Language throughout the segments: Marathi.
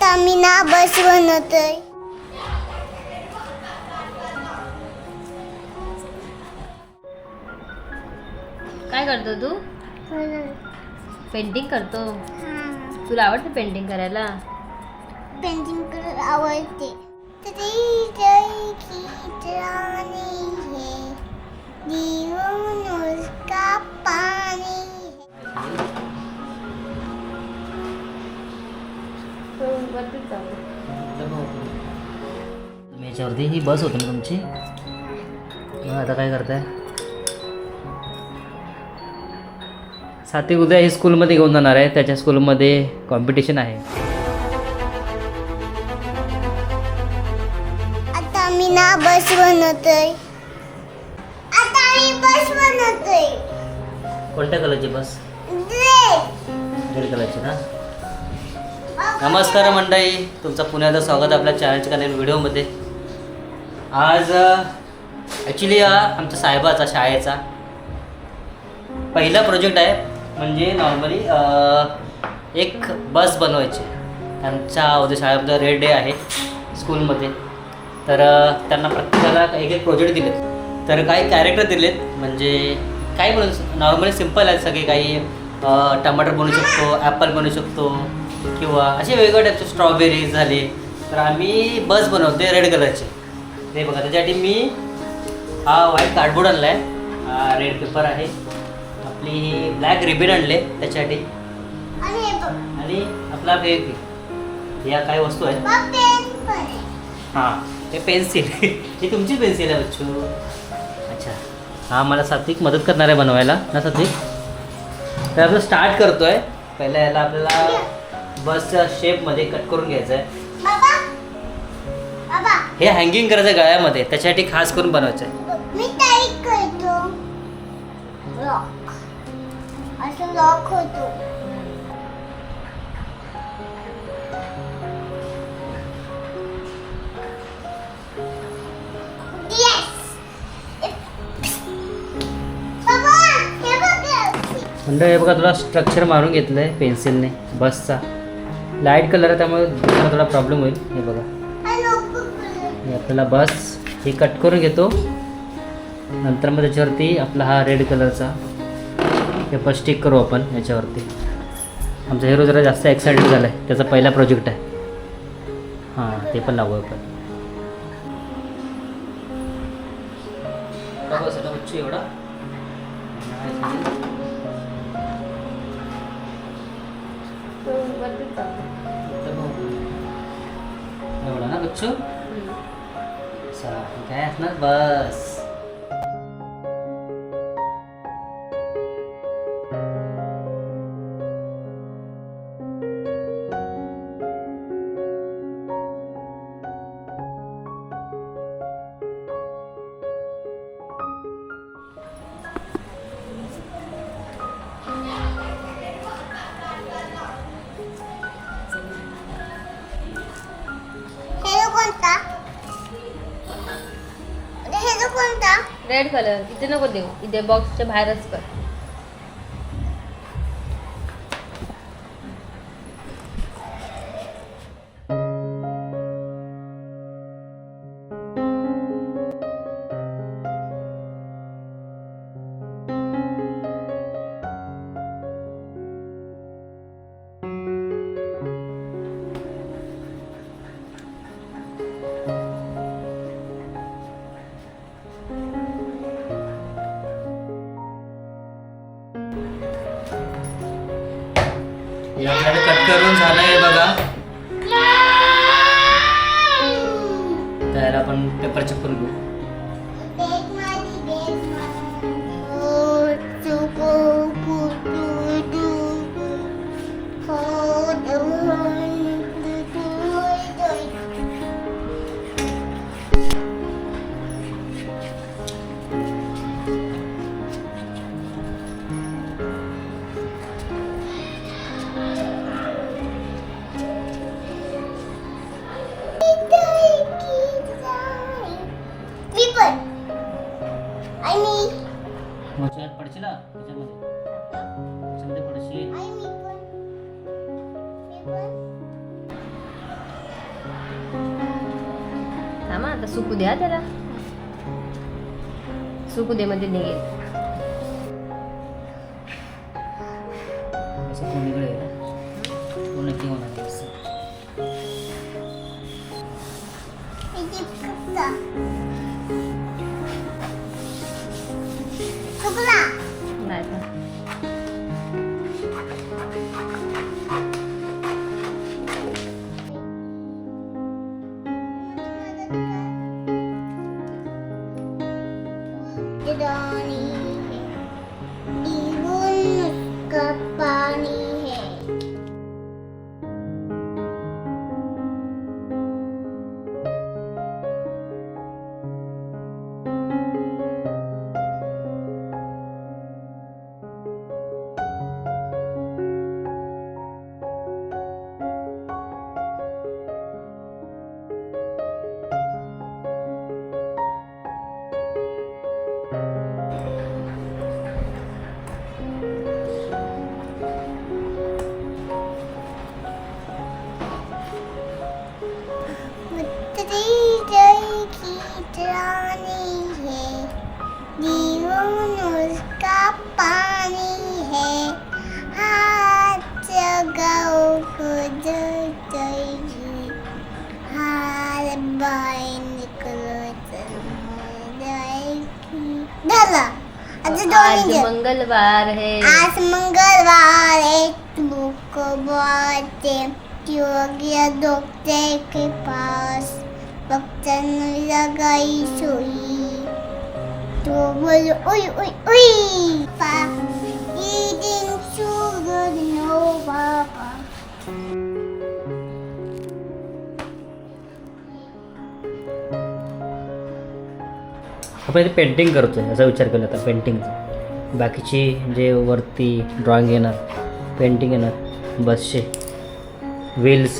आता मी ना बस बनवतोय. काय करतो तू? पेंटिंग करतो. तुला आवडते पेंटिंग करायला? पेंटिंग करायला आवडते. तुम्ही याच्यावरती ही बस होती ना तुमची? मग आता काय करताय? सात्विक उद्या ही स्कूलमध्ये घेऊन जाणार आहे. त्याच्या स्कूलमध्ये कॉम्पिटिशन आहे. आता मी ना बस बनवतोय. आता मी बस बनवतोय. कोणत्या कलरची बस? रेड. रेड कलरची ना? नमस्कार मंडळी, तुमचं पुन्हा स्वागत आपल्या चॅनलच्या काही व्हिडिओमध्ये. आज ॲक्च्युली आमच्या साहेबाचा शाळेचा पहिला प्रोजेक्ट आहे. म्हणजे नॉर्मली एक बस बनवायची. आमच्या उद्या शाळेमध्ये रेड डे आहे स्कूलमध्ये. तर त्यांना प्रत्येकाला एक एक प्रोजेक्ट दिलेत. तर काही कॅरेक्टर दिलेत. म्हणजे काही बनवू नॉर्मली सिम्पल आहेत सगळे. काही टमाटर बनवू शकतो, ॲपल बनवू शकतो किंवा असे वेगवेगळे टाईपचे स्ट्रॉबेरीज झाले. तर आम्ही बस बनवते रेड कलरचे. ते बघा, त्याच्यासाठी मी हा व्हाईट कार्डबोर्ड आणला आहे. हा रेड पेपर आहे. आपली ब्लॅक रिबन आणले त्याच्यासाठी. आणि आपला या काही वस्तू आहेत. हां, हे पेन्सिल ही तुमची पेन्सिल आहे बच्चू. अच्छा, हा मला सात्विक मदत करणार आहे बनवायला ना सात्विक. तर आपण स्टार्ट करतो आहे. पहिला याला आपल्याला बसच्या शेपमध्ये कट करून घ्यायचं आहे. हे हँगिंग करायचं आहे गळ्यामध्ये. त्याच्यासाठी खास करून बनवायचं आहे. मी टाईट करतो. लॉक असं लॉक होतो. मंडळ हे बघा, तुला स्ट्रक्चर मारून घेतलं आहे पेन्सिलने बसचा. लाईट कलर आहे त्यामुळे दिसायला थोडा प्रॉब्लेम होईल. हे बघा, हे आपल्याला बस हे कट करून घेतो. नंतर मग त्याच्यावरती आपला हा रेड कलरचा पेपर स्टिक करू आपण याच्यावरती. आमचा हिरो जरा जास्त एक्सायटेड झाला आहे. त्याचा पहिला प्रोजेक्ट आहे. हां, ते पण लागू आपण. बस ना बच्चू एवढा एवढा ना बच्चू. काय असणार बस. रेड कलर इथे नको देऊ. इथे बॉक्सच्या बाहेरच कर. आपल्याला कट करून झालं आहे बघा. त्याला आपण पेपर चिपकून घेऊ. पडशील त्याच्यामध्ये पडशील. आता सुकू द्या त्याला. सुकू दे मध्ये निघेल. असं कोणीकडे तो नक्की होणार आहे असं. इथे फुकला. फुकला. नाही का? रानी है, जीवन उसका पानी है. मुद्री जय की रानी है, जीवन उसका पानी है. हाथ जगाओ खुद जाएगी, हार बाय निकलो जाएगी. झाला. आता आज दोन्ही जण. मंगलवार है. आज मंगलवार है, तू को बाते गया डॉक्टर के पास. डॉक्टर ने लगाई सुई तो बोलो उई उई उई. ये दिन शुगर नो बाबा. आपण इथे पेंटिंग करतोय असा विचार केला तर पेंटिंगचा. बाकीची जे वरती ड्रॉइंग येणार, पेंटिंग येणार, बसचे व्हील्स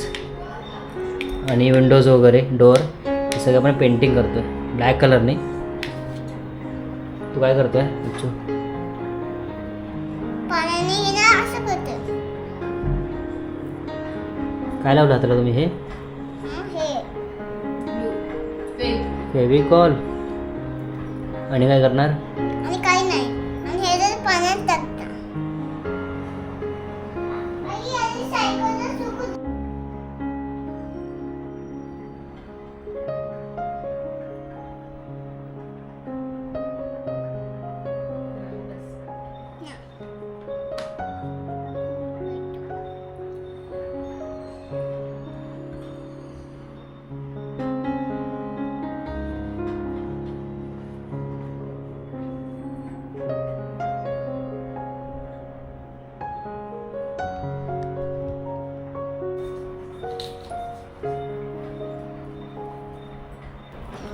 आणि विंडोज वगैरे डोअर हे सगळं आपण पेंटिंग करतोय ब्लॅक कलरने. तू काय करतोय बच्चू? पाण्याने हे ना असं करतो. काय लावलं हाताला तुम्ही? हे हे फेविकॉल. आणि काय करणार? आणि काही नाही. आणि हे जर पाण्यात टाकता. आई आधी सायकलला सुकू.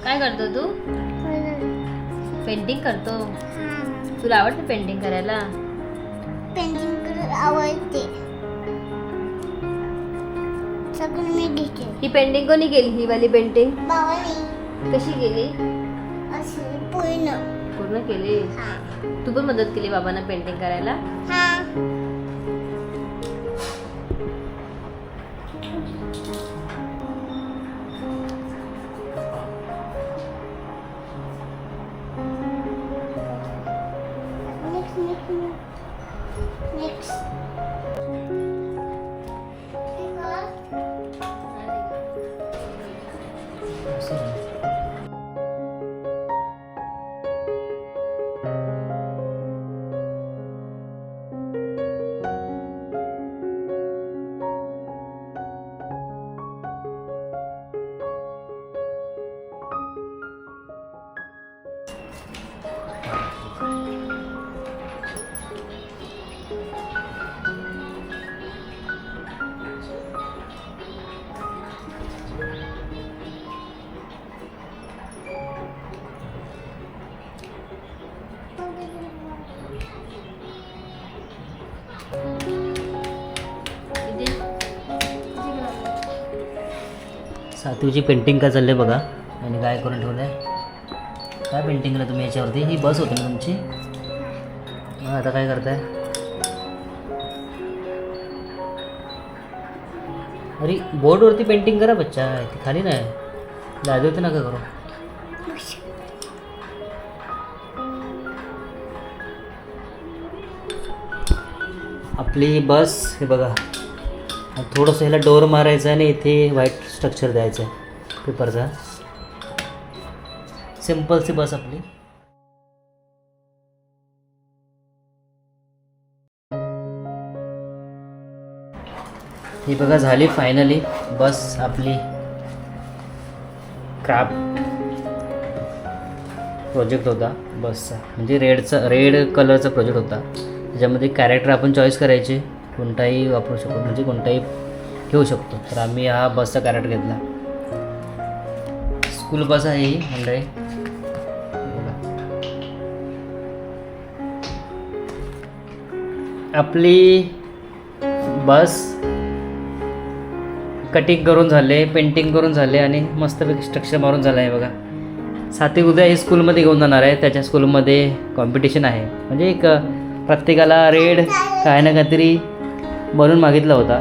काय करतो तू? पेंटिंग करतो. तुला आवडते पेंटिंग करायला? पेंटिंग करायला आवडते. सगळं मी घेते. ही पेंटिंग कोणी केली? ही वाली पेंटिंग बाबांनी कशी केली? अशी पूर्ण. पूर्ण केली. हा. तू पण मदत केली बाबांना पेंटिंग करायला? हा. Next. सातवीची पेंटिंग काय चाललंय बघा. आणि काय करून ठेवलं आहे? काय पेंटिंग केलं तुम्ही याच्यावरती? ही बस होती ना तुमची? मग आता काय करताय? अरे बोर्डवरती पेंटिंग करा बच्चा, ती खाली नाही. लादवते नका करू. आपली बस हे बघा, थोडंसं ह्याला डोर मारायचं आणि इथे व्हाईट स्ट्रक्चर द्यायचं आहे पेपरचा. सिम्पलची बस आपली. ही बघा झाली फायनली बस आपली. क्राफ्ट प्रोजेक्ट होता बसचा, म्हणजे रेड कलरचा प्रोजेक्ट होता. त्याच्यामध्ये कॅरेक्टर आपण चॉईस करायचे, कोणताही वापरू शकतो, म्हणजे कोणताही घेऊ शकतो. तर आम्ही हा बसचा कॅरेक्टर घेतला. स्कूल बस आहे ही मंडळी. आपली बस कटिंग करून झाले, पेंटिंग करून झाले आणि मस्तपैकी स्ट्रक्चर मारून झालं आहे बघा. सात्विक उद्या हे स्कूलमध्ये घेऊन जाणार आहे. त्याच्या स्कूलमध्ये कॉम्पिटिशन आहे, म्हणजे एक प्रत्येकाला रेड काय ना काहीतरी बनवून मागितला होता.